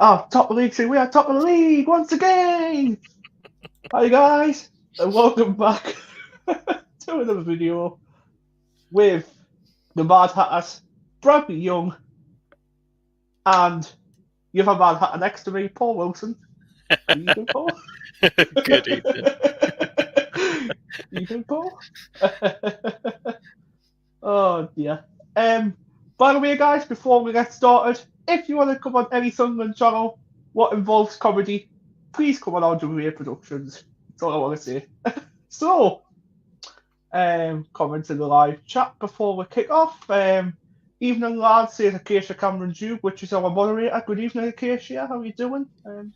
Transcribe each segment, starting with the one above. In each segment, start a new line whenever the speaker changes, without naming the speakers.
Top of the league, so we are top of the league once again! Hi guys, and welcome back to another video with the Mad Hatters, Bradley Young, and you have a Mad Hatter next to me, Paul Wilson. How you doing, Paul?
Good evening.
Evening, Paul? Oh dear. By the way, guys, before we get started, if you want to come on any Sunderland channel, what involves comedy, please come on our Jubilee Productions. That's all I want to say. So, comment in the live chat before we kick off. Evening, lads, says Acacia Cameron Duke, which is our moderator. Good evening, Acacia. How are you doing?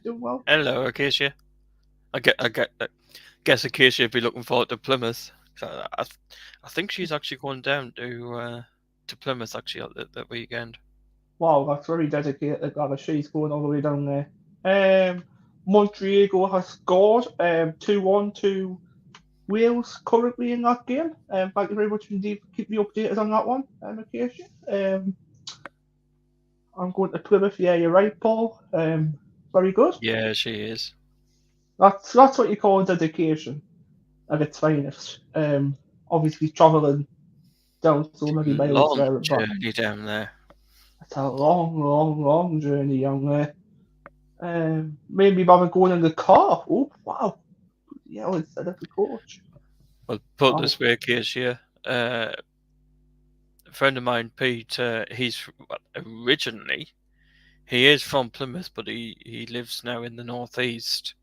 Doing well?
Hello, Acacia. I guess Acacia would be looking forward to Plymouth. So I think she's actually going down to Plymouth actually that weekend.
Wow, that's very dedicated. She's going all the way down there. Montenegro has scored 2-1 to Wales currently in that game. Thank you very much indeed for keeping me updated on that one, Acacia. I'm going to Plymouth. Yeah, you're right, Paul. Very good.
Yeah, she is.
That's what you call dedication at its finest. Obviously travelling down so many miles
Long
there and back.
journey down there.
It's a long journey, young man. Maybe rather going in the car. Oh, wow. Yeah, instead of the coach.
Well, put this way, Acacia. A friend of mine, Pete, he's originally, he is from Plymouth, but he lives now in the northeast.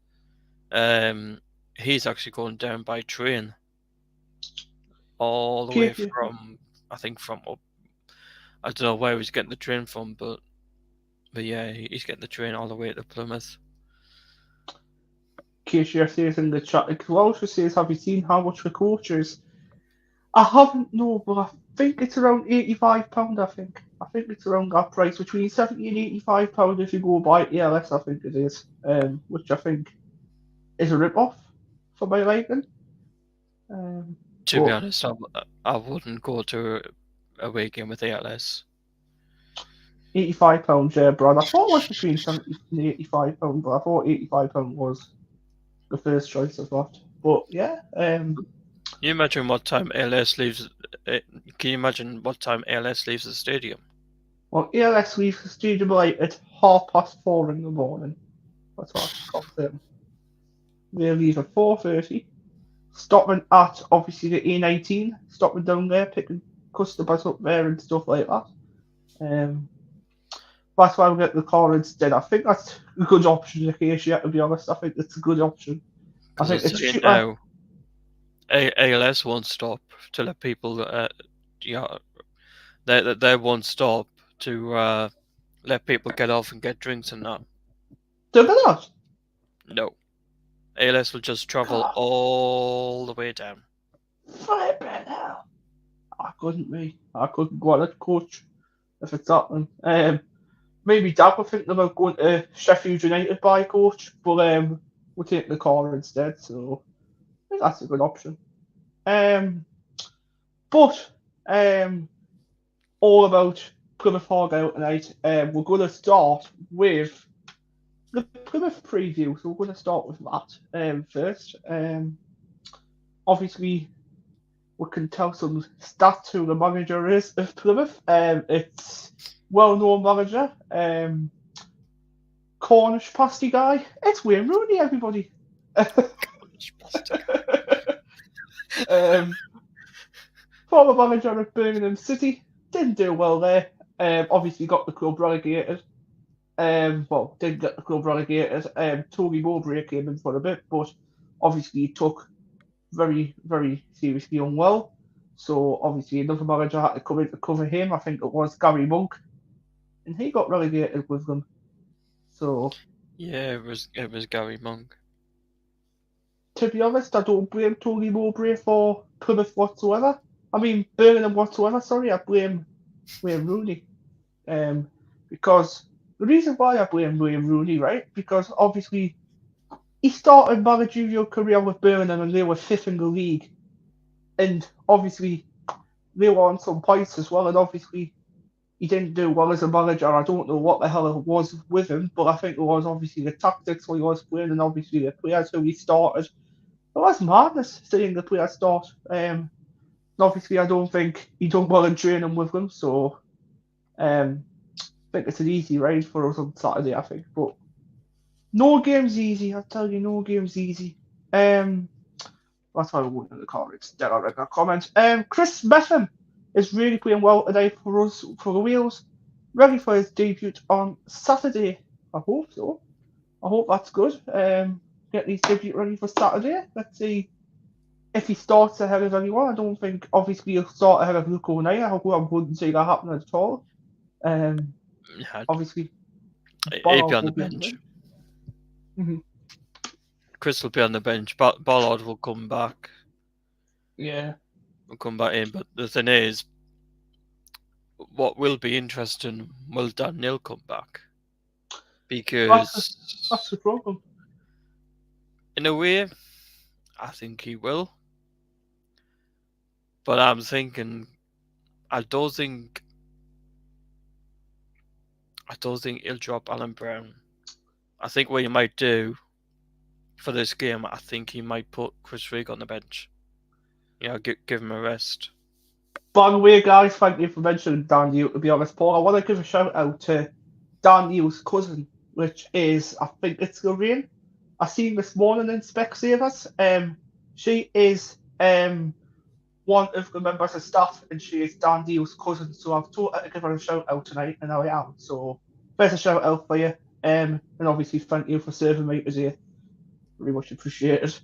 He's actually going down by train all the way from, I think from up. I don't know where he's getting the train from, but yeah, he's getting the train all the way to Plymouth.
Keisha says in the chat, Walsh says, have you seen how much the coach is? I haven't, no, but I think it's around £85, I think. I think it's around that price, between £70 and £85 if you go by ELS, I think it is, which I think is a rip-off for my liking.
To be honest, I wouldn't go to a away game with ALS.
£85, yeah, Brad. I thought it was between £70 and £85, but I thought £85 was the first choice I thought. But yeah,
Can you imagine what time ALS leaves? Can you imagine what time ALS leaves the stadium?
Well, ALS leaves the stadium like at 4:30 in the morning. That's what I confirm. They leave at 4:30. Stopping at obviously the A19, stopping down there, picking customers up there and stuff like that. That's why we get the car instead. I think that's a good option, Acacia, to be honest. I think it's a good option. I think it's cheaper.
Now, ALS won't stop to let people, they won't stop to let people get off and get drinks and that.
Do they not?
No. ALS will just travel all the way down.
Flipping hell. I couldn't go on a coach if it's happening. Maybe Dad were thinking about going to Sheffield United by coach, but we'll take the car instead, so I think that's a good option. But all about Plymouth Argyle tonight. We're going to start with the Plymouth preview, so we're going to start with that first. Obviously, we can tell some stats who the manager is of Plymouth. It's well-known manager, Cornish pasty guy. It's Wayne Rooney, everybody.
Cornish pasty
guy. Former manager of Birmingham City, didn't do well there. Obviously got the club relegated. Well, didn't get the club relegated. Tony Mowbray came in for a bit, but obviously he took very, very seriously unwell. So obviously another manager had to come in to cover him. I think it was Gary Monk, and he got relegated with them. So
yeah, it was Gary Monk.
To be honest, I don't blame Tony Mowbray for Plymouth whatsoever. I mean Birmingham whatsoever. Sorry, I blame Wayne Rooney. Because the reason why I blame Wayne Rooney, right? Because obviously he started managerial career with Birmingham and they were 5th in the league. And obviously they were on some points as well. And obviously he didn't do well as a manager. I don't know what the hell it was with him, but I think it was obviously the tactics he was playing and obviously the players who he started. It was madness seeing the players start. Obviously, I don't think he done well in training with them, so I think it's an easy ride for us on Saturday, I think. But no game's easy, I tell you, no game's easy. That's why I won't in the comments. Then I read that comment. Chris Metham is really playing well today for us, for the Wheels. Ready for his debut on Saturday. I hope so. I hope that's good. Getting his debut ready for Saturday. Let's see if he starts ahead of anyone. I don't think, obviously, he'll start ahead of Luke O'Neill. I wouldn't see that happening at all. Obviously,
he'll be on the bench.
Mm-hmm.
Chris will be on the bench. Ballard will come back.
Yeah.
Will come back in. But the thing is, what will be interesting, will Dan Neil come back? Because
that's the problem.
In a way, I think he will. But I'm thinking, I don't think he'll drop Alan Brown. I think what he might do for this game, I think he might put Chris Rigg on the bench. Give him a rest.
By the way, guys, thank you for mentioning Dan Neil, to be honest, Paul. I want to give a shout out to Dan Neil's cousin, which is, I think it's Lorraine. I seen this morning in Specsavers. She is one of the members of staff, and she is Dan Neil's cousin. So I've told her to give her a shout out tonight, and I am. So there's a shout out for you. And obviously, thank you for serving me today. Very much appreciated.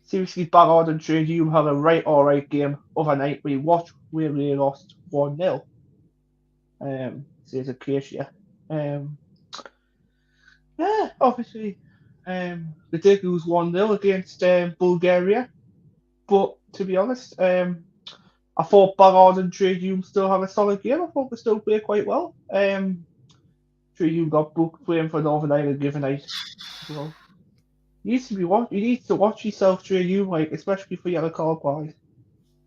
Seriously, Ballard and Trade, you had a alright game overnight. We really lost 1-0. Says Acacia. Yeah, obviously, they did lose 1-0 against Bulgaria. But to be honest, I thought Ballard and Trade still had a solid game. I thought they still played quite well. Trade got booked playing for Northern Ireland given night. Well, you need to watch yourself, Trey. Like, especially for yellow card wise.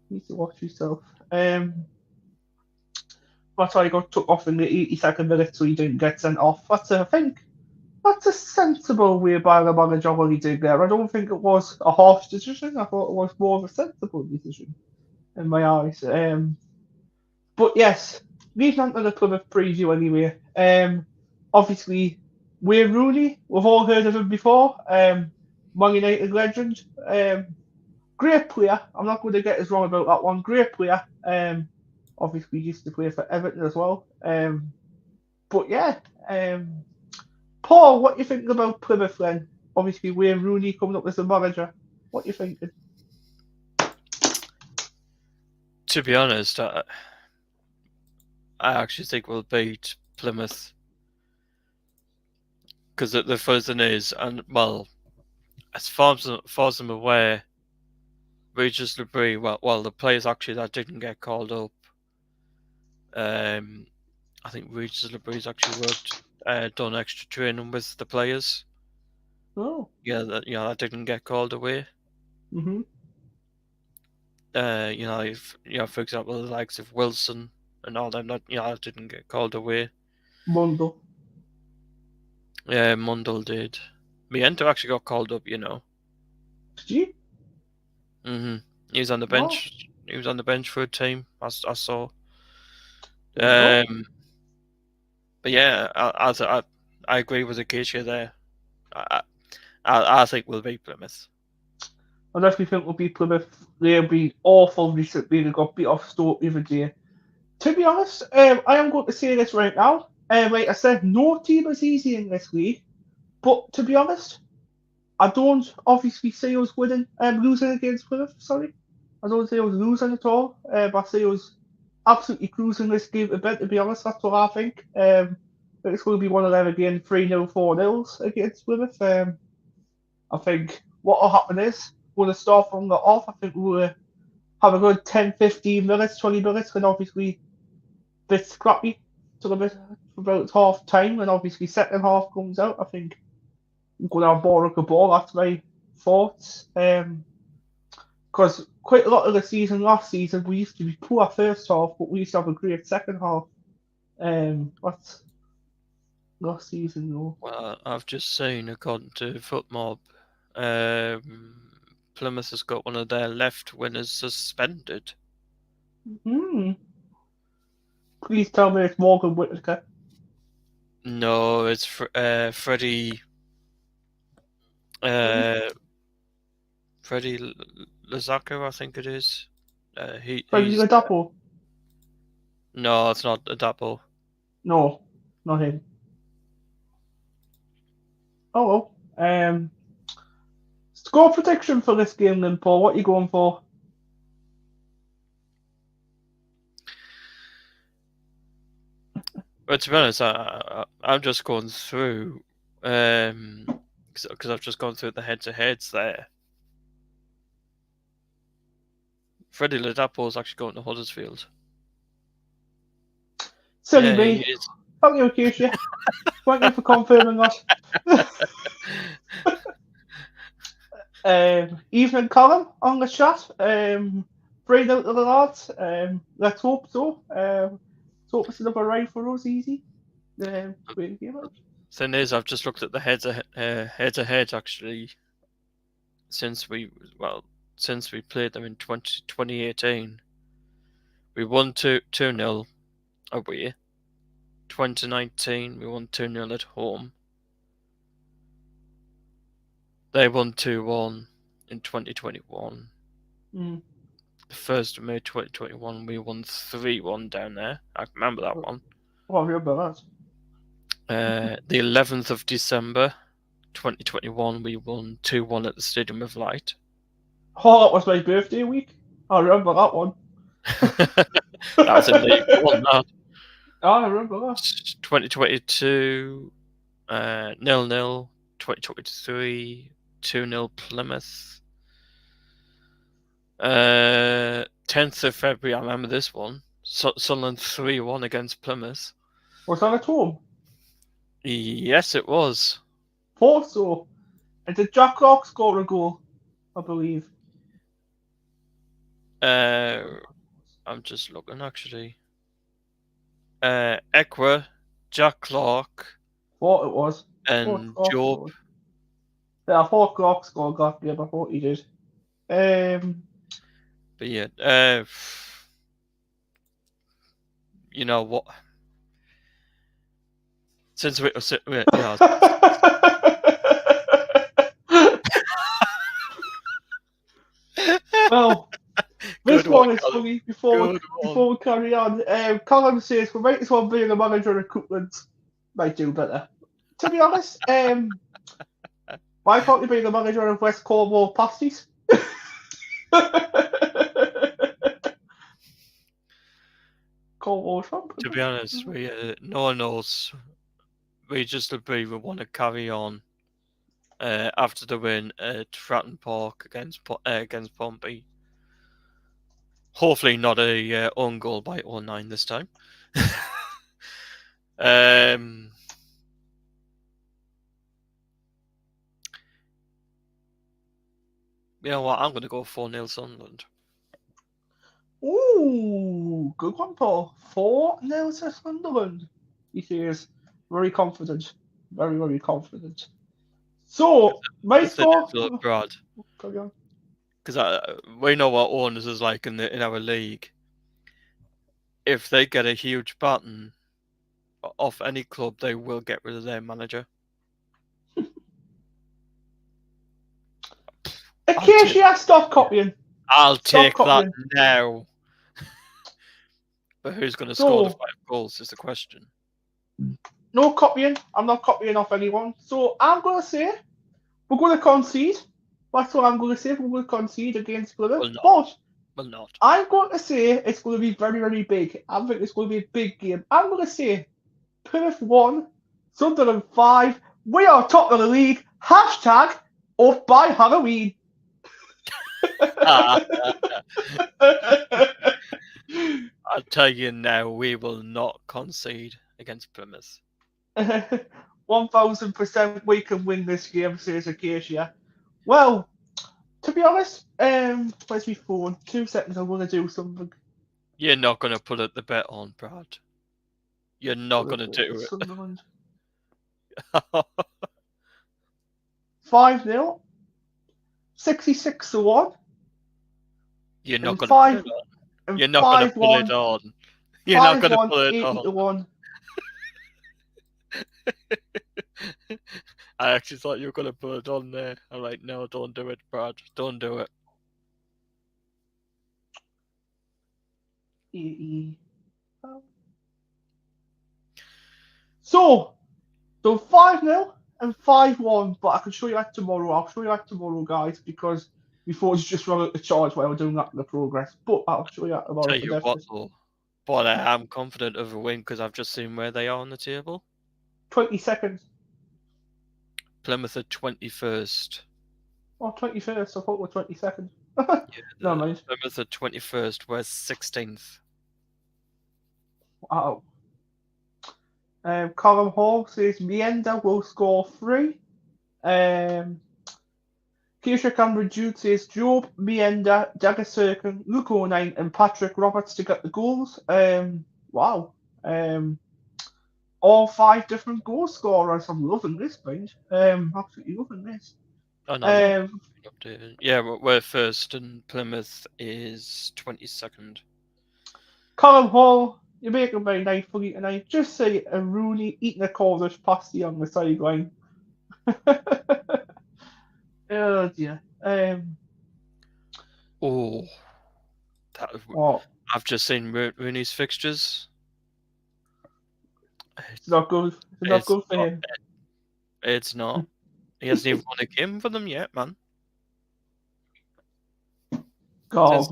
You need to watch yourself. That's why he got took off in the 82nd minute, so he didn't get sent off. I think that's a sensible way by the manager what he did there. I don't think it was a harsh decision. I thought it was more of a sensible decision in my eyes. But yes, leading on to the Plymouth preview anyway. Obviously, Wayne Rooney, we've all heard of him before. Man United legend. Great player. I'm not going to get us wrong about that one. Great player. Obviously, used to play for Everton as well. But yeah. Paul, what do you think about Plymouth then? Obviously, Wayne Rooney coming up as a manager. What do you think?
To be honest, I actually think we'll beat Plymouth. Because the first thing is, and well, as far as I'm aware, Regis Labrie, well, the players actually that didn't get called up, I think Regis Labrie's actually done extra training with the players.
Oh.
Yeah, that didn't get called away.
Mm-hmm.
For example, the likes of Wilson and all them, that didn't get called away.
Mundle.
Yeah, Mundle did. Miento actually got called up,
Did he?
Mm-hmm. He was on the bench. Oh. He was on the bench for a team. I saw. But yeah, I agree with Acacia there. I think we'll beat Plymouth.
I definitely think we'll beat Plymouth. They'll be awful recently. They got beat off Stoke the other day. To be honest, I am going to say this right now. Like I said, no team is easy in this league. But to be honest, I don't obviously see us losing against Plymouth. Sorry, I don't see us losing at all. I see us absolutely cruising this game a bit. To be honest, that's what I think. It's going to be one of them again, 3-0, 4-0 against Plymouth. I think what will happen is we'll start from the off. I think we'll have a good 10, 15 minutes, 20 minutes, and obviously a bit scrappy till about half time, and obviously second half comes out. I think we're going to have more of the ball. That's my thoughts. Because quite a lot of the season last season, we used to be poor first half, but we used to have a great second half. What's last season though?
Well, I've just seen, according to FootMob, Plymouth has got one of their left winners suspended.
Please tell me it's Morgan Whittaker.
No, it's Freddie. Freddie Lazaka, I think it is.
Freddie Ladapo?
No, it's not Ladapo.
No, not him. Oh well. Score prediction for this game then, Paul. What are you going for?
Well, to be honest, I'm just going through because I've just gone through the head-to-heads there. Freddie Ladapo is actually going to Huddersfield.
Silly me. Thank you, Acacia. Thank you for confirming that. Evening, Colin, on the chat. Bring out to the lads. Let's hope so. Let's hope it's another ride for us, easy.
Thing is, I've just looked at the head-to-head actually since we played them in 2018. We won 2-0 away. 2019 we won 2-0 at home. They won 2-1 in 2021.
The
1st of May 2021 we won 3-1 down there. I remember that one.
Oh, I remember
that. The 11th of December 2021 we won 2-1 at the Stadium of Light.
Oh, that was my birthday week. I remember that one.
That was a league one, that.
Oh, I remember that.
2022 0-0. 2023 2-0 Plymouth. 10th of February, I remember this one. Sunderland 3-1 against Plymouth.
Was that at home?
Yes, it was.
Thought so. And did Jack Clark score a goal? I believe.
I'm just looking actually. Ekwa, Jack Clark.
Thought it was.
And Job.
Yeah, I thought Clark scored that game. I thought he did.
But yeah, you know what? Since we yeah.
Well, this one is funny. Before we carry on, Callum says we might as well be the manager of Coupland. Might do better. To be honest, why can't you be the manager of West Cornwall Pasties? Cornwall Shop.
To be honest, no one knows. We just agree we want to carry on after the win at Fratton Park against Pompey. Hopefully not a own goal by 09 this time. You know what? I'm going to go 4-0 Sunderland.
Ooh, good one, Paul. 4-0 to Sunderland. He says very confident. Very, very confident. So, my score...
Brad. Because we know what owners is like in our league. If they get a huge baton off any club, they will get rid of their manager.
Acacia, stop copying.
I'll take that now. But who's going to score the 5 goals is the question.
No copying. I'm not copying off anyone. So I'm going to say we're going to concede. That's what I'm going to say. We're going to concede against Plymouth.
Will not.
I'm going to say it's going to be very, very big. I think it's going to be a big game. I'm going to say Plymouth 1, Sunderland 5. We are top of the league. Hashtag off by Halloween.
I'll tell you now, we will not concede against Plymouth.
1000% we can win this game, says Acacia. Well, To be honest, where's my phone? 2 seconds, I want to do something.
You're not going to put the bet on, Brad. You're not going to do it.
Sunderland. 5-0. 66-1.
You're not going to put it on. You're not going to put it on. You're not going to put it on.
80-1.
I actually thought you were going to put it on there. I'm like, no, don't do it, Brad. Don't do it.
80. So 5-0 and 5-1, but I can show you that tomorrow. I'll show you that tomorrow, guys, because my phone's just run out the charge while we're doing that in the progress. But I'll show you that tomorrow.
Tell you what, though, but I am confident of a win because I've just seen where they are on the table.
22nd.
Plymouth at 21st.
Oh, 21st. I thought we're 22nd.
No, mind. Plymouth at 21st. We're 16th.
Wow. Colin Hall says Mienda will score 3. Keisha Cameron Jude says Job, Mienda, Jagger Sirkin, Luke O'Neill, and Patrick Roberts to get the goals. Wow. All 5 different goal scorers. I'm loving this, mate. Absolutely loving this.
Oh, no, yeah, we're first, and Plymouth is 22nd.
Colin Hall, you're making very nice for you tonight. Just say a Rooney eating a Cornish pasty on the sideline. Oh dear.
I've just seen Rooney's fixtures.
It's not good. It's not good for him.
It's not. He hasn't even won a game for them yet, man.
God,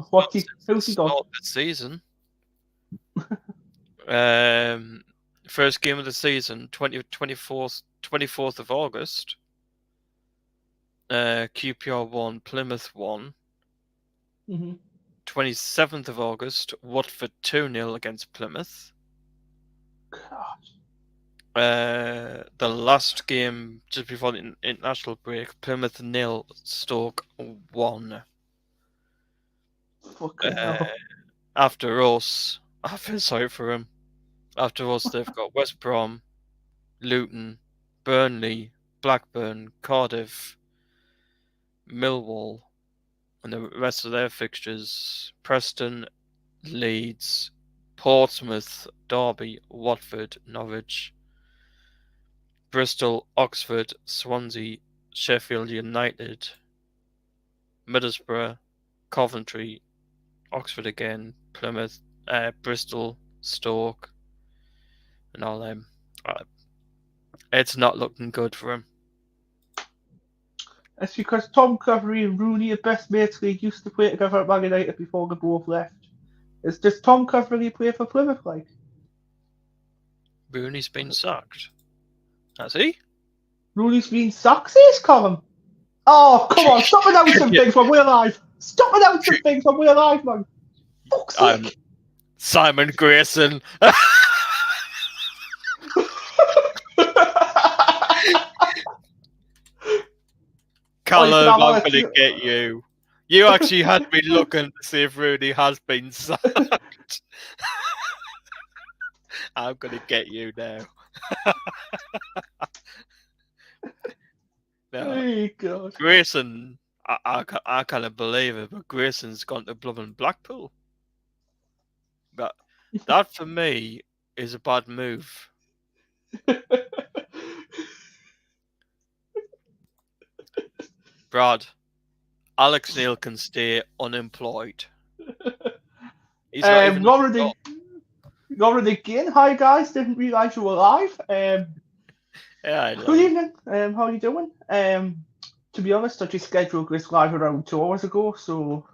who's he got?
This season. First game of the season, 24th of August. QPR won, Plymouth won. 27th of August, Watford 2-0 against Plymouth.
God.
The last game just before the international break, Plymouth 0, Stoke 1. After us, I feel sorry for him. After us, they've got West Brom, Luton, Burnley, Blackburn, Cardiff, Millwall, and the rest of their fixtures: Preston, Leeds, Portsmouth, Derby, Watford, Norwich, Bristol, Oxford, Swansea, Sheffield United, Middlesbrough, Coventry, Oxford again, Plymouth, Bristol, Stoke, and all them. It's not looking good for him.
It's because Tom Cleverley and Rooney are best mates. They used to play together at Man United before they both left. Does Tom Cleverley play for Plymouth, like?
Rooney's been sacked. Has he?
Rooney's been sacked, says Colin. Oh, come on, stop announcing things when we're live. Stop announcing things when we're live, man. Fuck's sake.
Simon Grayson. Callum, I'm going to get you. You actually had me looking to see if Rooney has been sacked. I'm going to get you now.
Oh, God.
Grayson, I can't believe it, but Grayson's gone to blooming Blackpool. But that, for me, is a bad move. Brad, Alex Neil can stay unemployed. He's not even
Lauren again. Hi guys, didn't realise you were live.
Yeah, I know.
Good evening. How are you doing? To be honest, I just scheduled this live around 2 hours ago, so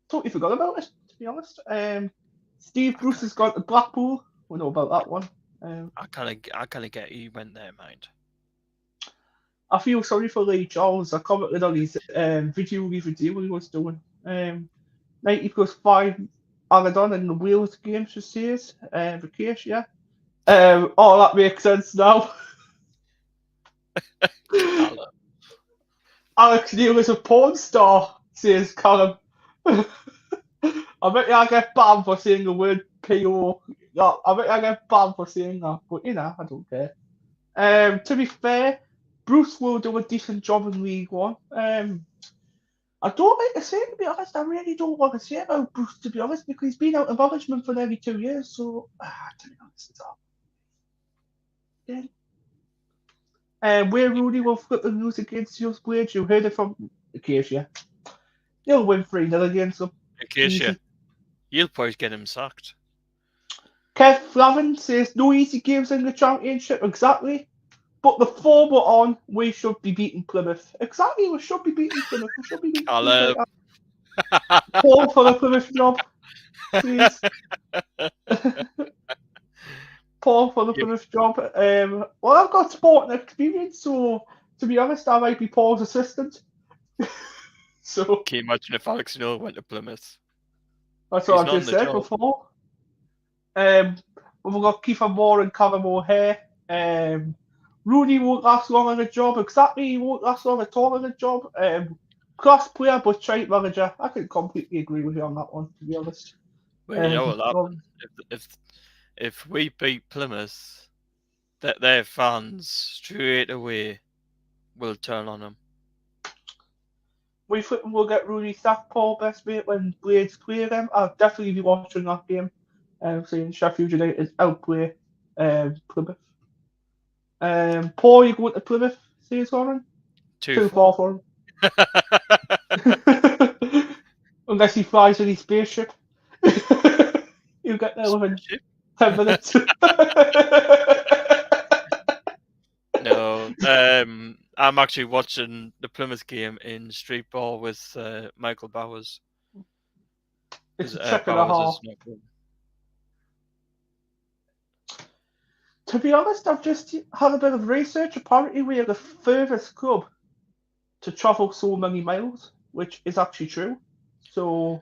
totally forgot about it. To be honest, Steve Bruce has gone to Blackpool. We know about that one.
I kind of get you went there, mind.
I feel sorry for Lee Charles. I commented on his video he was doing. 90+5 Aladon in the Wales game, she says. Rakesh, yeah. Oh, that makes sense now. Alex Neil is a porn star. says Callum. I bet you I get banned for saying the word PO. Yeah, I bet you I get banned for saying that, but you know, I don't care. To be fair, Bruce will do a decent job in League One. I don't like to say it, to be honest. I really don't want to say about Bruce, to be honest, because he's been out of management for nearly 2 years. So, to be honest, it's all. Yeah. Where Rooney will flip and lose against Just Wage, you heard it from Acacia. He'll win 3-0 against them.
Acacia, you'll probably get him sacked.
Kev Flavin says no easy games in the Championship, exactly. But the form we're on, we should be beating Plymouth. Exactly, we should be beating Plymouth. We should be beating Plymouth. Paul for the Plymouth job, please. Paul for the Plymouth job. Well, I've got sporting experience, so to be honest, I might be Paul's assistant. So
can you imagine if Alex Neil went to Plymouth?
That's what I just said before. We've got Kiefer Moore and Callum O'Hare. Rooney won't last long in the job. Exactly, he won't last long at all in the job. Class player, but trade manager. I can completely agree with you on that one, to be honest.
Well, you know what happens? If we beat Plymouth, that their fans straight away will turn on them.
We'll get Rooney sacked, Paul, best mate, when Blades play them. I'll definitely be watching that game. Seeing Sheffield United outplay Plymouth. Paul, you going to Plymouth, says Warren? Too far for him. Unless he flies in his spaceship. You'll get there within 10 minutes.
No, I'm actually watching the Plymouth game in street ball with Michael Bowers.
It's a check and a half. To be honest, I've just had a bit of research. Apparently, we are the furthest club to travel so many miles, which is actually true. So,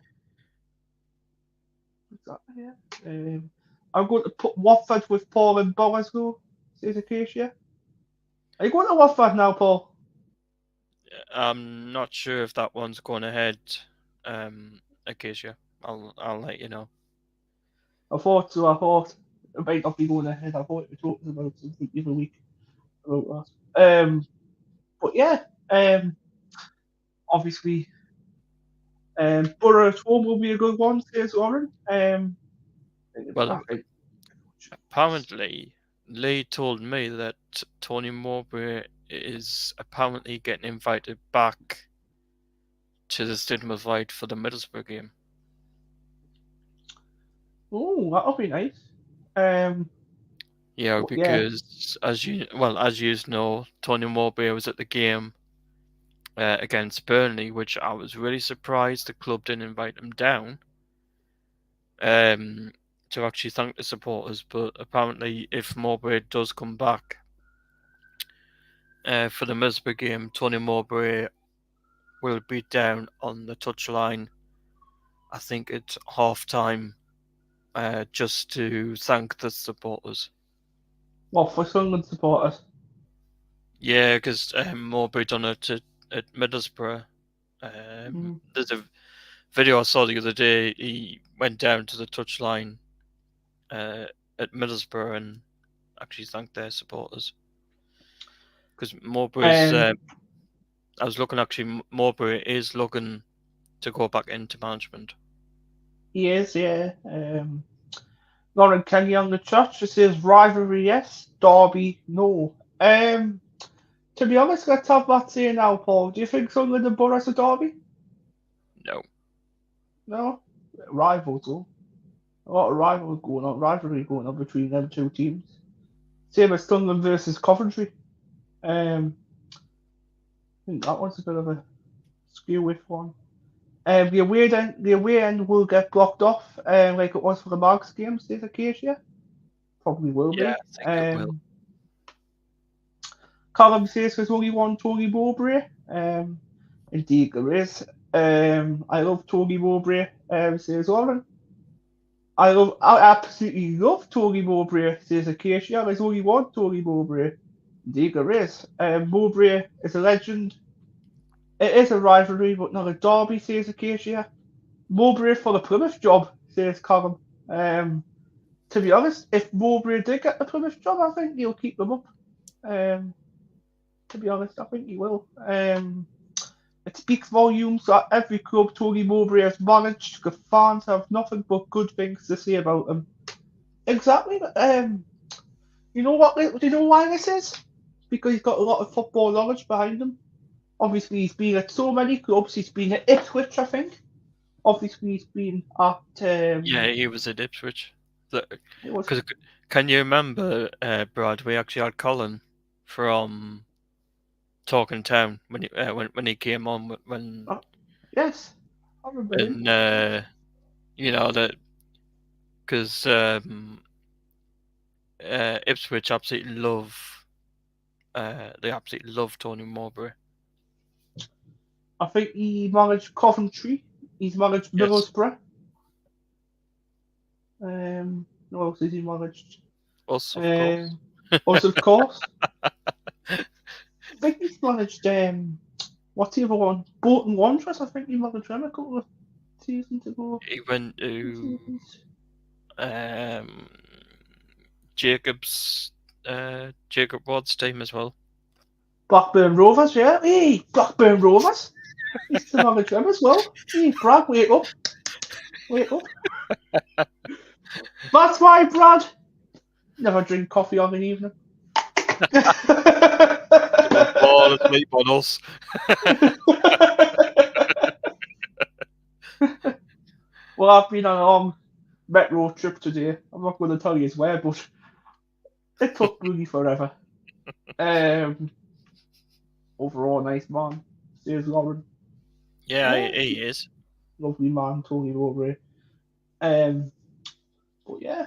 I'm going to put Watford with Paul and Bowers, though, says Acacia. Are you going to Watford now, Paul?
I'm not sure if that one's going ahead, Acacia. I'll let you know.
I thought so. I thought it might not be going ahead. I thought we were talking about something the other week about that. But yeah, obviously, Borough at home will be a good one, says Warren.
Well, apparently, Lee told me that Tony Mowbray is apparently getting invited back to the Stadium of Light for the Middlesbrough game.
Oh, that'll be nice.
Yeah, because as you know, Tony Mowbray was at the game against Burnley, which I was really surprised the club didn't invite him down to actually thank the supporters. But apparently, if Mowbray does come back for the Middlesbrough game, Tony Mowbray will be down on the touchline, I think at half-time, just to thank the supporters.
What, for Sunderland supporters?
Yeah, because Mowbray done it at Middlesbrough. There's a video I saw the other day. He went down to the touchline at Middlesbrough and actually thanked their supporters. Because Mowbray's, I was looking actually, Mowbray is looking to go back into management.
He is, yeah. Lauren Kenny on the chat, she says rivalry yes, Derby no. To be honest, let's have that say now, Paul. Do you think Sunderland and Borough's a derby?
No.
No? Rivals, though. A lot of rivalry going on between them two teams. Same as Sunderland versus Coventry. I think that one's a bit of a skew with one. The away end will get blocked off, like it was for the Marks games this occasion. Probably will be.
Yeah, I think it will.
Callum says there's only one Tony Mowbray. Indeed there is. I love Tony Mowbray, says Lauren. I absolutely love Tony Mowbray, says Acacia. There's only one Tony Mowbray. Indeed there is. Mowbray is a legend. It is a rivalry, but not a derby, says Acacia. Mowbray for the Plymouth job, says Colin. To be honest, if Mowbray did get the Plymouth job, I think he'll keep them up. To be honest, I think he will. It speaks volumes that every club Tony Mowbray has managed, the fans have nothing but good things to say about him. Exactly. You know what? Do you know why this is? Because he's got a lot of football knowledge behind him. Obviously, he's been at so many clubs. He's been at Ipswich, I think. Obviously, he's been at.
Yeah, he was at Ipswich.
It was
Because can you remember, Brad? We actually had Colin from Talking Town when he came on when
yes, I remember him.
and you know that because Ipswich absolutely love they absolutely love Tony Mowbray.
I think he managed Coventry. He's managed
Yes.
Middlesbrough. What else has he managed?
Us, of course.
Us, of course. I think he's managed. What's the other one? Bolton Wanderers. I think he managed them a couple of seasons ago.
He went to Jacob Ward's team as well.
Blackburn Rovers, yeah. Hey, Blackburn Rovers. He's to manage them as well. Hey, Brad, wake up. Wake up. That's why, Brad, never drink coffee on an evening.
Fall asleep on us.
Well, I've been on a metro trip today. I'm not going to tell you where, but it took really forever. Overall, nice man. Says Lauren.
Yeah, he is.
Lovely man, Tony Mowbray. But yeah.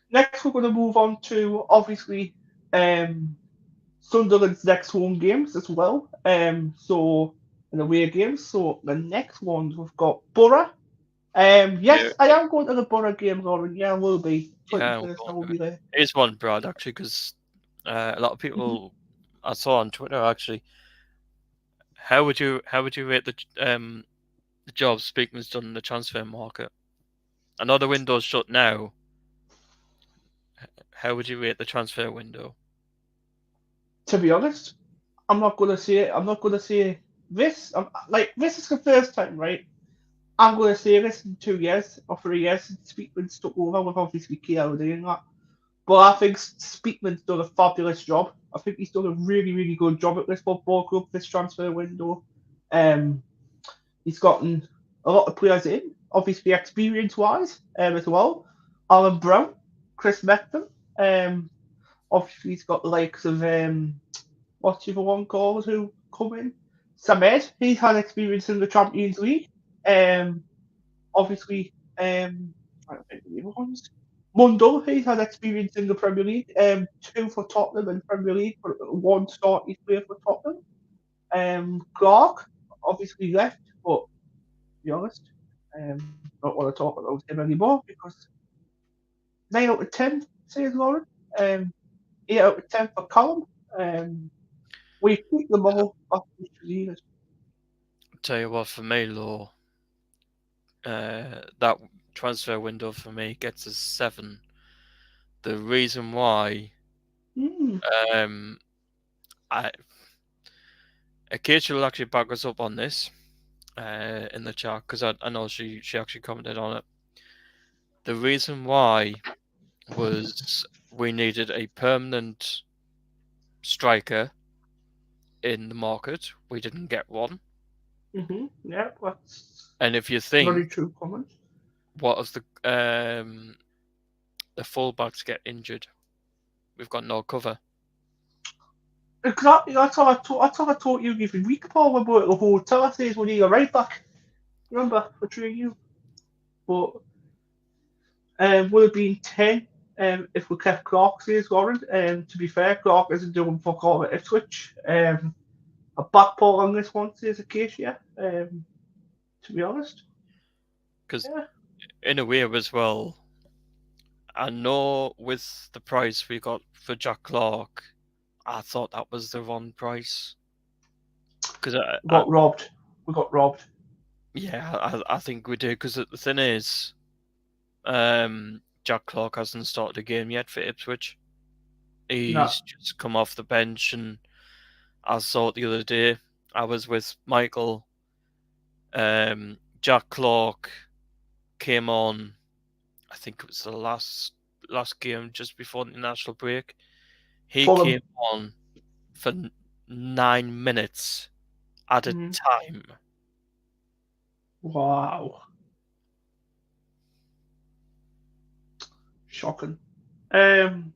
Next, we're going to move on to obviously Sunderland's next home games as well. So an away games. So the next ones we've got Borough. Yes, yeah. I am going to the Borough game, Lauren. Yeah, I will be.
Yeah,
I will be there.
Here's one, Brad, actually, because a lot of people I saw on Twitter actually. How would you rate the job Speakman's done in the transfer market? I know the window's shut now. How would you rate the transfer window?
To be honest, I'm not going to say this. This is the first time, right? I'm going to say this in 2 years or 3 years since Speakman's took over with obviously KLD and that. But I think Speakman's done a fabulous job. I think he's done a really, really good job at this football club, this transfer window. He's gotten a lot of players in, obviously experience-wise as well. Alan Brown, Chris Metton. Obviously, he's got the likes of, what's the other one called who come in? Samed, he's had experience in the Champions League. Obviously, I don't think the other ones. Mundell, he's had experience in the Premier League, 2 for Tottenham in Premier League, but 1 start he's played for Tottenham. Clark, obviously left, but to be honest, don't want to talk about him anymore because 9 out of 10, says Lauren. 8 out of 10 for Callum. We keep them all up to the
Tell you what, for me, Law, that transfer window for me gets a 7. The reason why, Acacia will actually back us up on this in the chat because I know she actually commented on it. The reason why was we needed a permanent striker in the market. We didn't get one.
Yeah, that's
and if you think
very true comment.
What if the fullbacks get injured? We've got no cover.
Exactly. That's how I taught you every week, Paul, when we were at the hotel. I says when you're right back. Remember, for training you. But would have been 10 if we kept Clark, says Warren. To be fair, Clark isn't doing fuck all at Ipswich. A back Paul on this one, says Acacia. To be honest.
Because in a way as well, I know with the price we got for Jack Clark, I thought that was the wrong price. Because
We got robbed. We got robbed.
Yeah, I think we did. Because the thing is, Jack Clark hasn't started a game yet for Ipswich. He's just come off the bench, and I saw it the other day. I was with Michael. Jack Clark came on. I think it was the last game just before the international break. He came on for 9 minutes at a time.
Wow. Shocking. Kevin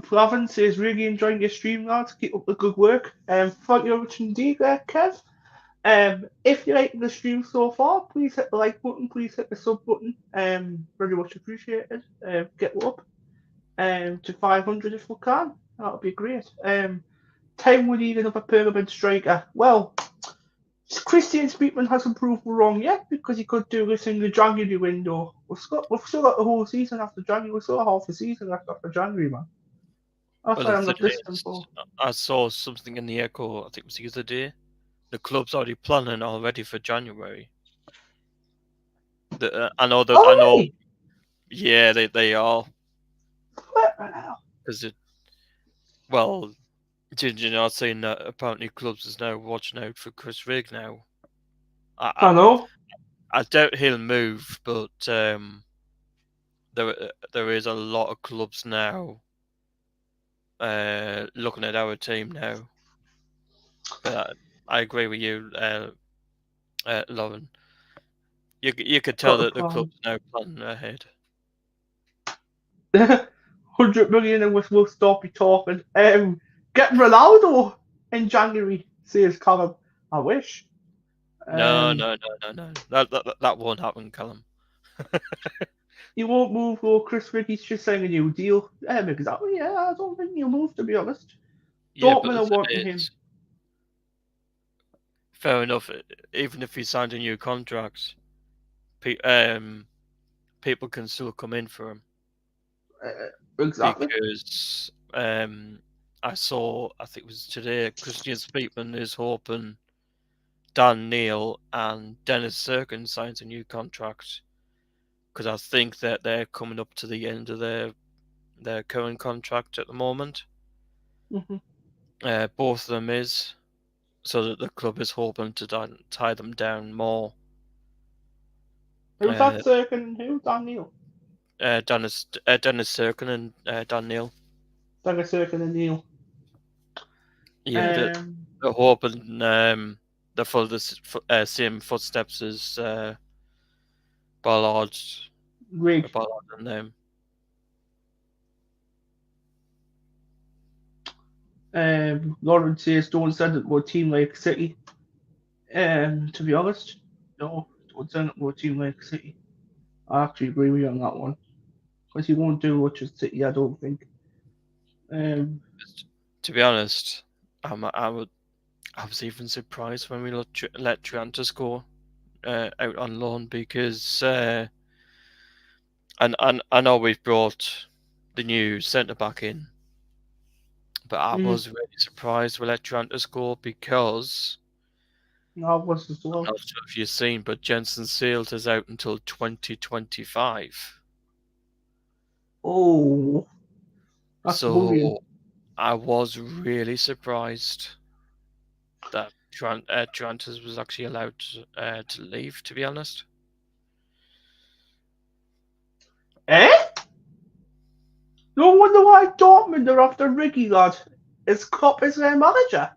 Flavin says, really enjoying your stream, lads. Keep up the good work. Thank you very much indeed, Kev. If you're liking the stream so far, please hit the like button, please hit the sub button. Very much appreciated. Get up to 500 if we can. That would be great. Time we need another permanent striker. Well, Christian Speakman hasn't proved we're wrong yet because he could do this in the January window. We've still got the whole season after January. We've still got half the season left after January, man. That's why I'm not listening for.
I saw something in the Echo, I think it was the other day. The club's already planning already for January. I know.
Really?
Yeah, they are. Because did you not saying that apparently clubs is now watching out for Chris Rigg now?
I know.
I doubt he'll move, but there is a lot of clubs now looking at our team now. But I agree with you, Lauren. You could tell that the club's now planning ahead.
100 million and we'll stop you talking. Get Ronaldo in January, says Callum. I wish.
No. That won't happen, Callum.
He won't move, though. Chris Riggy's just saying a new deal. Exactly, yeah. I don't think he'll move, to be honest. Dortmund are wanting him.
Fair enough. Even if he signed a new contract, people can still come in for him.
Exactly.
Because I think it was today, Christian Speakman is hoping Dan Neil and Dennis Serkin signs a new contract. Because I think that they're coming up to the end of their current contract at the moment.
Mm-hmm.
Both of them is, so that the club is hoping to tie them down more.
Who's that Serkin and who? Dan Neil?
Dennis Serkin and Dan Neil.
Dennis Serkin and Neil.
Yeah, they're hoping they follow the same footsteps as Ballard.
Rigg.
Ballard and them.
Lauren says, don't send it to a team like City. To be honest, no, don't send it to a team like City. I actually agree with you on that one. Because he won't do much at City, I don't think.
To be honest, I was even surprised when we let Triantis go out on loan because and I know we've brought the new centre back in, but I was really surprised we let Triantis go because
I was as well.
I'm not sure if you've seen, but Jensen Seals is out until 2025.
Oh, that's brilliant.
I was really surprised that Triantis was actually allowed to leave, to be honest.
No wonder why Dortmund are after Riggy, lad. Is Klopp is their manager?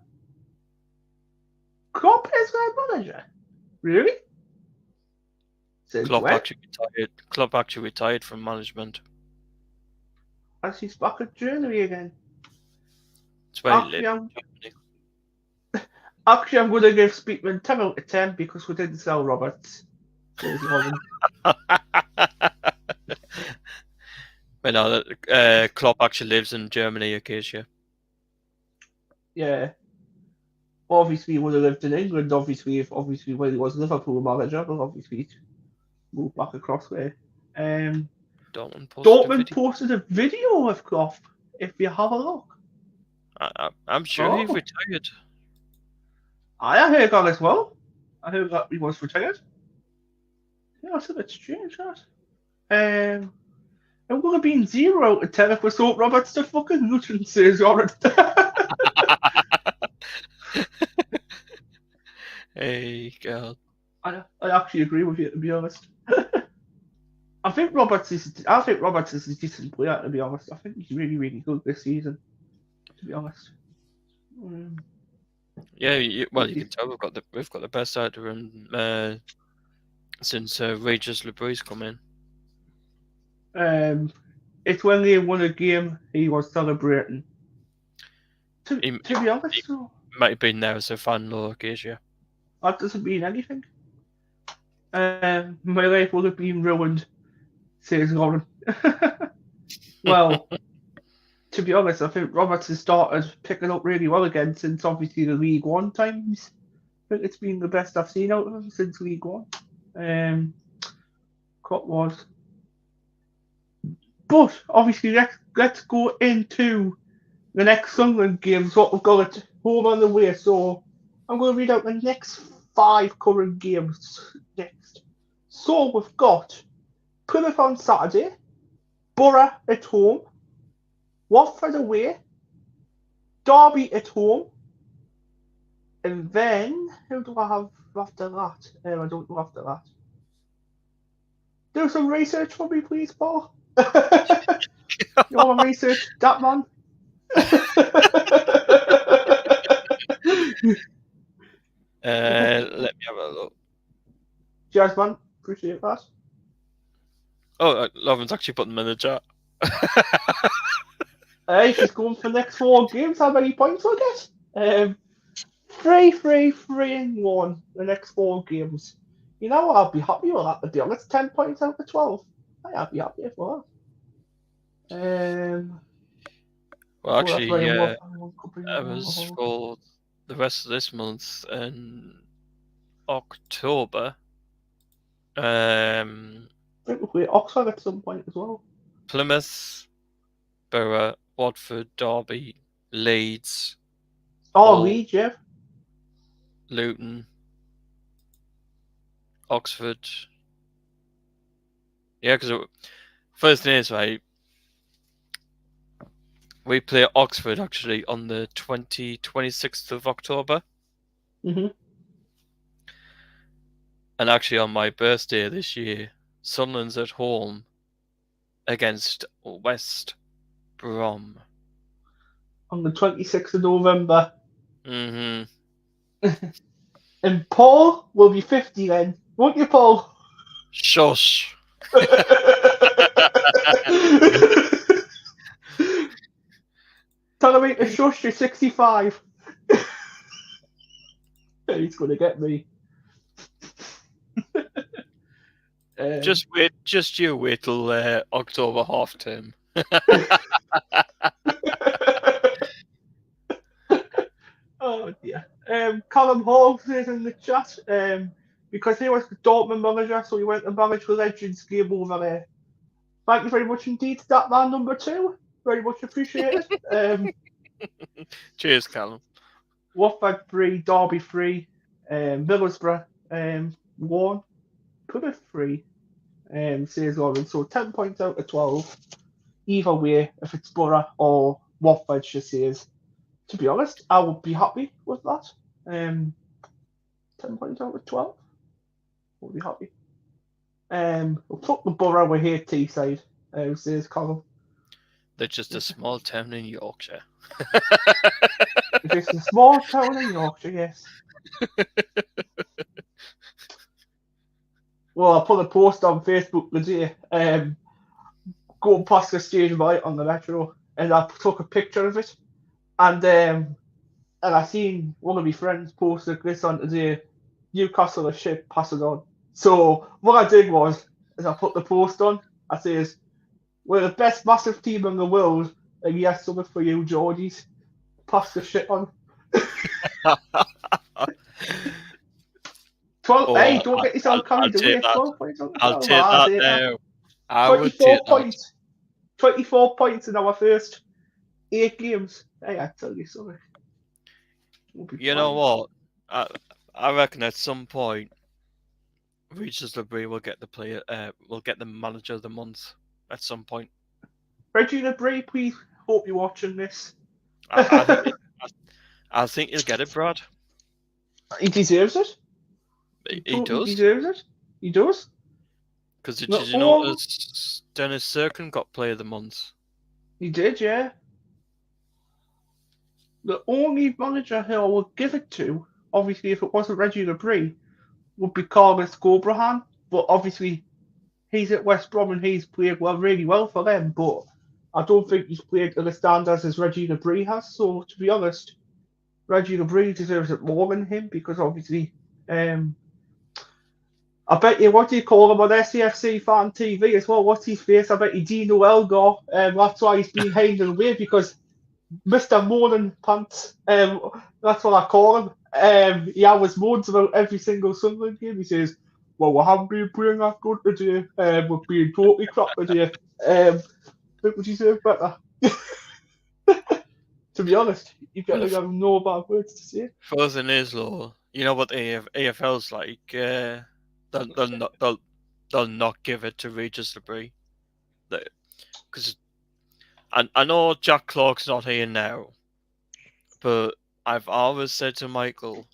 Klopp is their manager? Really?
Klopp actually retired from management.
As he's back at Germany again.
Actually,
I'm going to give Speakman 10 out of 10 because we didn't sell Roberts.
But no, Klopp actually lives in Germany, Acacia.
Yeah. Obviously, he would have lived in England, obviously, when he was Liverpool manager, but obviously he moved back across there. Dortmund posted a video of Klopp, if you have a look.
I'm sure he retired.
I heard that as well. I heard that he was retired. Yeah, that's a bit strange, that. It would have been 0 out of 10 if we thought Roberts the fucking Luton says on it.
Hey, God.
I actually agree with you, to be honest. I think Roberts is a decent player, to be honest. I think he's really, really good this season, to be honest.
Yeah, you can tell we've got the best out of him since Regis Labrie come in.
It's when they won a game he was celebrating. To be honest,
he might have been there as a fan location.
That doesn't mean anything. My life would have been ruined, says Lauren. Well, to be honest, I think Roberts has started picking up really well again since obviously the League One times. I think it's been the best I've seen out of him since League One. What was. But obviously, let's go into the next Sunderland games. What we've got at home and away. So I'm going to read out the next 5 current games next. So we've got Plymouth on Saturday, Borough at home, Watford away, Derby at home, and then who do I have after that? I don't know after that. Do some research for me, please, Paul. You want to research that, man?
Let me have a look.
Cheers, man. Appreciate that.
Oh, Lauren's actually put them in the chat.
Hey, she's going for the next 4 games. How many points will I get? 3, 3, 3, and 1. The next 4 games. You know what? I'll be happy with that, to be honest. 10 points out of 12. I'll be happy for that.
Well, actually, I was for the rest of this month and October.
I think we'll play Oxford at some point as well.
Plymouth, Borough, Watford, Derby, Leeds.
Leeds, yeah.
Luton, Oxford. Yeah, because first thing is, right, we play Oxford actually on the 26th of October.
Mm-hmm.
And actually on my birthday this year, Sunderland's at home against West Brom.
On the 26th of November.
Mm-hmm.
And Paul will be 50 then. Won't you, Paul?
Shush.
Tell me to shush, you're 65. He's going to get me.
Just you wait till October half term.
Oh dear. Callum Hall says in the chat, because he was the Dortmund manager, so he went to manage the Legends game over there. Thank you very much indeed to that man number 2. Very much appreciated.
Cheers, Callum.
Watford 3, Derby 3, Middlesbrough 1, Plymouth 3, says Lauren. So 10 points out of 12. Either way, if it's Borough or Watford, she says. To be honest, I would be happy with that. 10 points out of 12. We'll be happy. We'll put the Borough with here, Teesside, says Colin.
They're just a small town in Yorkshire.
It's a small town in Yorkshire, yes. Well, I put a post on Facebook today, going past the station right on the metro, and I took a picture of it. And I seen one of my friends posted this on today, Newcastle are shit, pass it on. So what I did was, is I put the post on, I says, we're the best massive team in the world, and yes, something for you, Geordies. Pass the shit on. 12, hey, don't get yourself carried away. 12 points on
I'll take that now. I would take
points. 24 points in our first 8 games. Hey, I tell you something.
You know what? I reckon at some point, Regis Labrie will get the manager of the month at some point.
Reggie Labrie, please hope you're watching this.
I think he'll get it, Brad.
He deserves it.
He does.
Deserves it. He does.
Because did you notice Dennis Serkin got Player of the Month?
He did, yeah. The only manager who I would give it to, obviously, if it wasn't Reggie Labrie, would be Carlos Gobrahan. But obviously, he's at West Brom and he's played really well for them. But I don't think he's played to the standards as Reggie Labrie has. So, to be honest, Reggie Labrie deserves it more than him because obviously, I bet you, what do you call him on SCFC Fan TV as well? What's his face? I bet you Dino Elgar. That's why he's been handed away because Mr. Moaning Pants, that's what I call him. He always moans about every single Sunderland game. He says, well, we haven't been playing that good today. We've been totally crap today. What would you say better? To be honest, you have no bad words to say.
First thing is, though, you know what AFL's like. They'll not give it to Regis Labrie. Because I know Jack Clark's not here now, but I've always said to Michael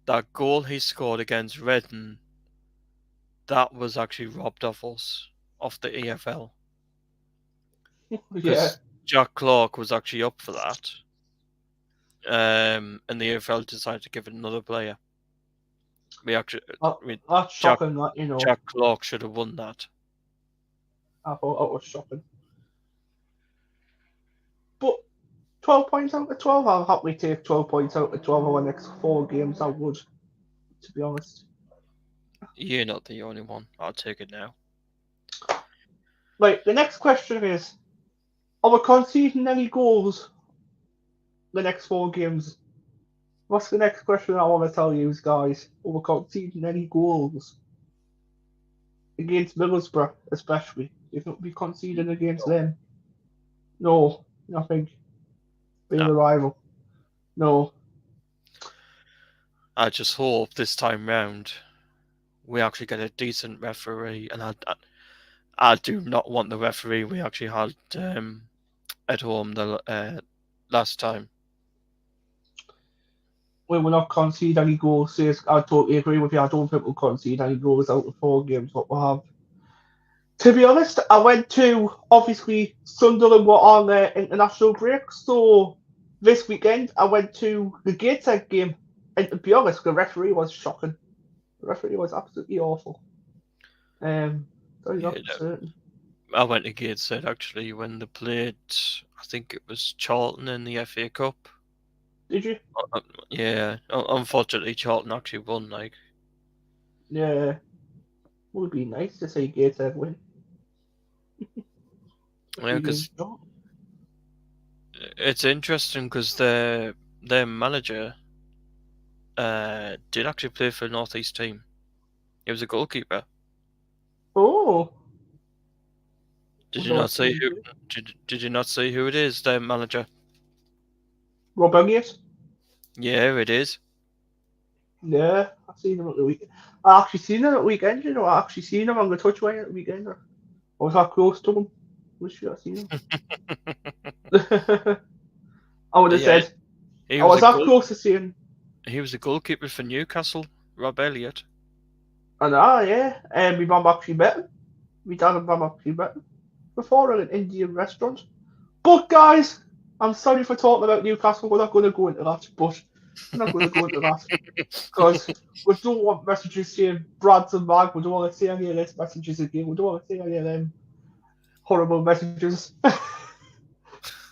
that goal he scored against Reading, that was actually robbed off us, off the EFL.
Yeah.
Jack Clark was actually up for that. And the EFL decided to give it another player.
That's shocking, that, you know.
Jack Clark should have won that.
I thought that was shocking. But 12 points out of 12, I'll happily take 12 points out of 12 over the next 4 games, I would, to be honest.
You're not the only one. I'll take it now.
Right, the next question is, are we conceding any goals the next 4 games? What's the next question I want to tell you guys? Are we conceding any goals? Against Middlesbrough, especially. If not be conceding against them. No, nothing. Being a rival. No.
I just hope this time round we actually get a decent referee, and I do not want the referee we actually had at home the last time.
We will not concede any goals. I totally agree with you. I don't think we'll concede any goals out of 4 games what we have. To be honest, I went to, obviously, Sunderland were on their international break, so this weekend I went to the Gateshead game, and to be honest, the referee was shocking. The referee was absolutely awful. I
went to Gateshead actually when they played, I think it was Charlton in the FA Cup.
Did you?
Yeah. Unfortunately, Charlton actually won.
Yeah. Would be nice to see Gateshead win.
Yeah, because it's interesting because their manager did actually play for the North East team. He was a goalkeeper.
Oh.
Did you not see who? Did you not see who it is? Their manager.
Rob Elliott?
Yeah, it is.
Yeah, I've seen him at the weekend. I actually seen him at the weekend, you know. I actually seen him on the touchway at the weekend. I was that close to him. Wish you had seen him. I would have said. I was that close to seeing him.
He was a goalkeeper for Newcastle, Rob Elliott.
I know, yeah. And my mum actually met him. My dad and mum actually met him before at an Indian restaurant. But guys, I'm sorry for talking about Newcastle. We're not going to go into that, but we're not going to go into that because we don't want messages saying Brad's and Mag. We don't want to see any of these messages again. We don't want to see any of them horrible messages.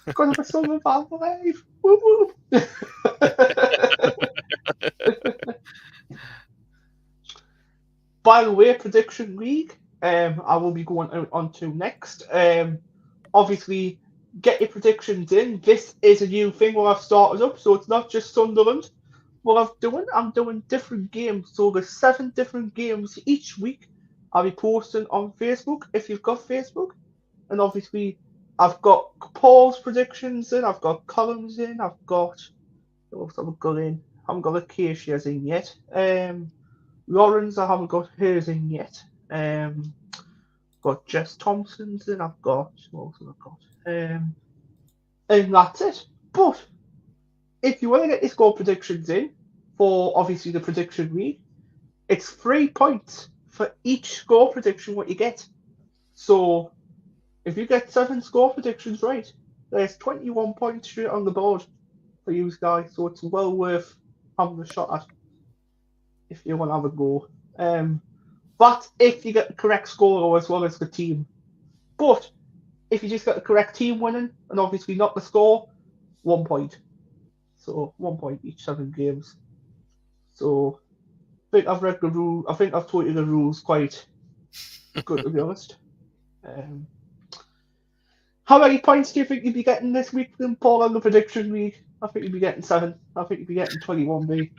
Because of a Southern fan life. Woo woo. By the way, Prediction League, I will be going out onto next. Obviously, get your predictions in. This is a new thing where I've started up, so it's not just Sunderland. What I'm doing different games. So there's 7 different games each week. I'll be posting on Facebook if you've got Facebook. And obviously, I've got Paul's predictions in, I've got Columns in, I've got... What else have I got in? haven't got Acacia's in yet. Lawrence, I haven't got hers in yet. Got Jess Thompson's in. I've got what else have I got? And that's it. But if you want to get your score predictions in for obviously the prediction week, it's 3 points for each score prediction what you get. So if you get 7 score predictions right, there's 21 points straight on the board for you guys. So it's well worth having a shot at if you want to have a go. But if you get the correct score as well as the team. But if you just get the correct team winning and obviously not the score, 1 point. So 1 point each 7 games. So I think I've read the rule. I think I've taught you the rules quite good, to be honest. How many points do you think you'd be getting this week then, Paul, on the prediction league? I think you'd be getting 7. I think you'd be getting 21B.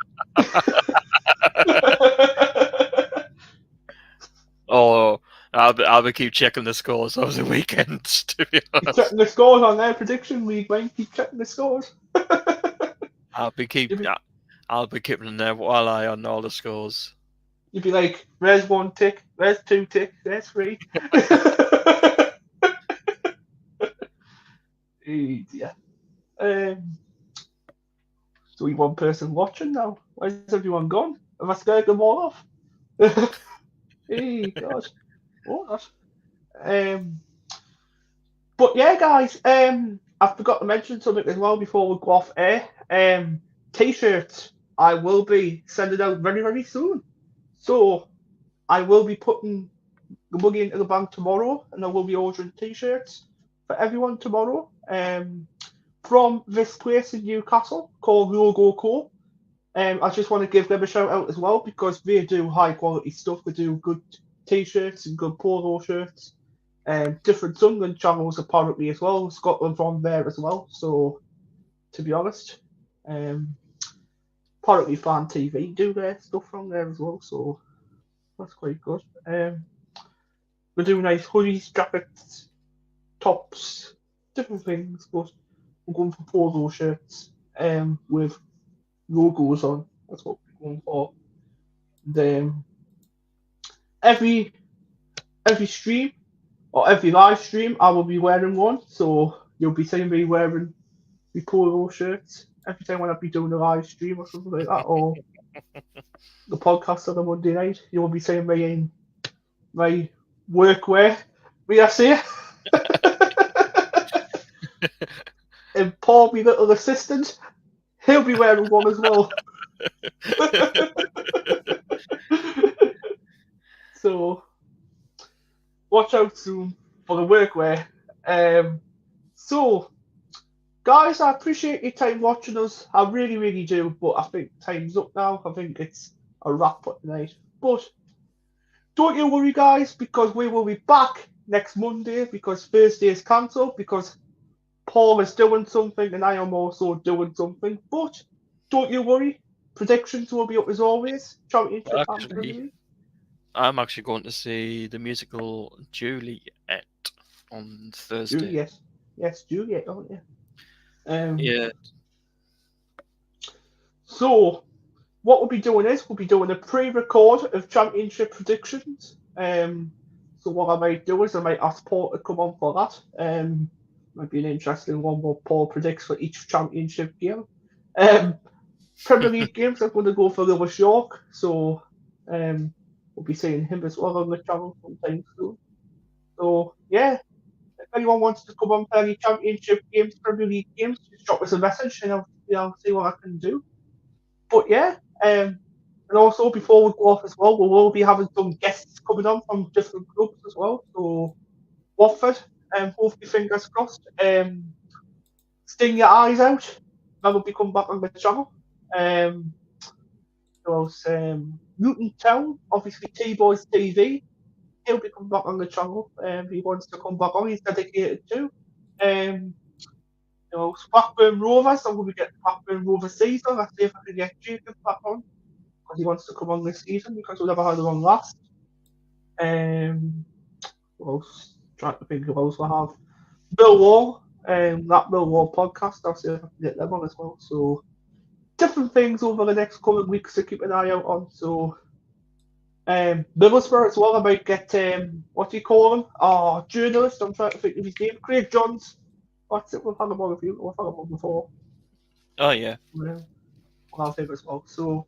Oh, I'll be keep checking the scores over the weekend, to be honest.
Keep checking the scores on their prediction league, mate. Keep checking the scores.
I'll be keeping an eye on all the scores.
You'd be like, there's 1 tick, there's 2 ticks, there's 3. Yeah. So we 1 person watching now. Where's everyone gone? Have I scared them all off? Hey, God. What? But yeah, guys, I forgot to mention something as well before we go off air. T-shirts I will be sending out very, very soon. So I will be putting the money into the bank tomorrow, and I will be ordering T-shirts for everyone tomorrow. From this place in Newcastle called Logo Co. I just want to give them a shout out as well because they do high quality stuff. They do good T-shirts and good polo shirts. Different Sunderland channels apparently as well. Scotland's on there as well. So to be honest, apparently Fan TV do their stuff from there as well. So that's quite good. We do nice hoodies, jackets, tops, different things, but we're going for polo shirts with logos on. That's what we're going for. And, every stream or every live stream, I will be wearing one. So you'll be seeing me wearing the polo shirts every time when I'll be doing a live stream or something like that, or the podcast on a Monday night. You will be seeing me in my workwear, may I say. And Paul, my little assistant, he'll be wearing one as well. So, watch out soon for the workwear. So, guys, I appreciate your time watching us. I really, really do. But I think time's up now. I think it's a wrap for tonight. But don't you worry, guys, because we will be back next Monday because Thursday is cancelled because Paul is doing something and I am also doing something. But don't you worry, predictions will be up as always. Championship
I'm actually going to see the musical Juliet on Thursday.
Yes, Juliet, aren't you?
Yeah.
So, what we'll be doing is we'll be doing a pre-record of championship predictions. So what I might do is I might ask Paul to come on for that. Might be an interesting one what Paul predicts for each championship game. Premier League games I'm going to go for Lewis York, so we'll be seeing him as well on the channel sometime soon. So yeah, if anyone wants to come on for any championship games, Premier League games, just drop us a message and I'll see what I can do. But yeah, and also before we go off as well, we will be having some guests coming on from different clubs as well. So Watford, hopefully fingers crossed. Sting your eyes out. That will be coming back on the channel. Luton Town, obviously T-Boys TV. He'll be coming back on the channel. He wants to come back on. He's dedicated to. Blackburn Rovers. I'm going to get Blackburn Rovers season. Let's see if I can get Jacob back on because he wants to come on this season because we never had him on last. What else? Trying to think who else I have. Millwall. That Millwall podcast. I'll see if I can get them on as well. So different things over the next coming weeks to keep an eye out on. So, Middlesbrough as well. I might get what do you call him? Oh, journalist. I'm trying to think of his name. Craig Johns. That's it. We've had him on a few. We've had him on before.
Oh yeah.
We'll have him as well. So,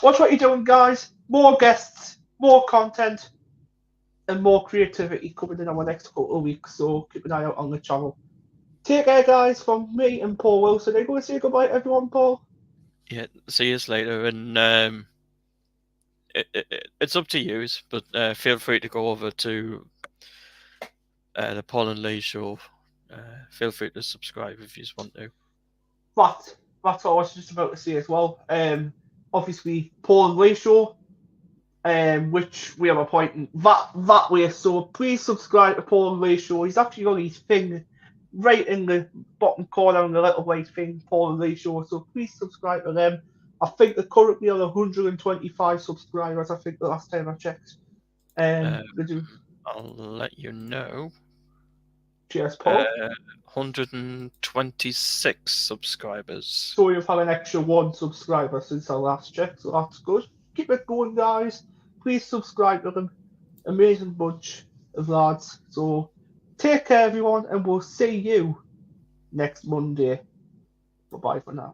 watch what you're doing, guys. More guests, more content, and more creativity coming in our next couple of weeks. So keep an eye out on the channel. Take care, guys. From me and Paul Wilson. Are you going to say goodbye to everyone, Paul?
Yeah. See you later, and it's up to you, but feel free to go over to the Paul and Lee show. Feel free to subscribe if you just want to.
That's what I was just about to say as well. Obviously, Paul and Lee show, which we are appointing that way. So please subscribe to Paul and Lee show. He's actually got his thing right in the bottom corner on the little white thing, Paul and Lee show. So please subscribe to them. I think they're currently on 125 subscribers. I think the last time I checked.
I'll let you know.
Cheers, Paul.
126 subscribers.
So you've had an extra 1 subscriber since our last check, so that's good. Keep it going, guys. Please subscribe to them. Amazing bunch of lads. So take care, everyone, and we'll see you next Monday. Bye-bye for now.